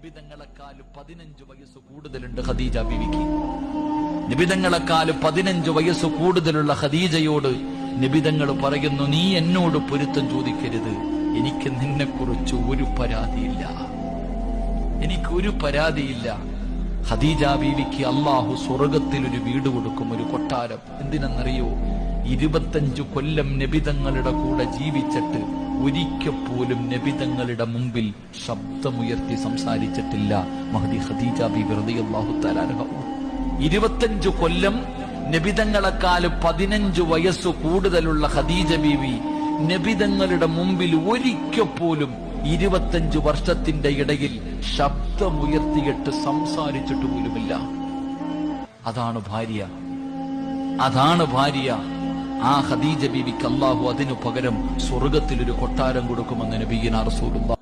നിബിതങ്ങളെക്കാൾ 15 വയസ്സ് കൂടുതലുണ്ട് ഖദീജ ബീവിക്ക്. നിബിതങ്ങളെക്കാൾ 15 വയസ്സ് കൂടുതലുള്ള ഖദീജയോട് നിബിതങ്ങൾ പറയുന്നു, നീ എന്നോട് പൊരുത്തം ചോദിക്കരുത്, എനിക്ക് നിന്നെക്കുറിച്ച് ഒരു പരാതിയില്ല, എനിക്കൊരു പരാതിയില്ല. ഖദീജ ബീവിക്ക് അള്ളാഹു സ്വർഗത്തിൽ ഒരു വീട് കൊടുക്കും, ഒരു കൊട്ടാരം. എന്തിനെന്നറിയോ? 25 കൊല്ലം നബിതങ്ങളുടെ കൂടെ ജീവിച്ചിട്ട് ഒരിക്കൽ പോലും നബിതങ്ങളുടെ മുമ്പിൽ ശബ്ദമുയർത്തി സംസാരിച്ചിട്ടില്ല മഹദി ഖദീജ ബീവി റളിയല്ലാഹു തആല അൻഹ. 25 കൊല്ലം നബിതങ്ങളെക്കാൾ 15 വയസ്സ് കൂടുതലുള്ള ഖദീജ ബീവി നബിതങ്ങളുടെ മുമ്പിൽ ഒരിക്കൽ പോലും 25 വർഷത്തിന്റെ ഇടയിൽ ശബ്ദമുയർത്തിയിട്ട് സംസാരിച്ചിട്ട് പോലുമില്ല. അതാണ് ഭാര്യ, അതാണ് ഭാര്യ. ആ ഖദീജ ബീവിക്ക് അല്ലാഹു അതിനു പകരം സ്വർഗത്തിൽ ഒരു കൊട്ടാരം കൊടുക്കുമെന്ന് നബിയുനാ റസൂലുള്ളാഹി.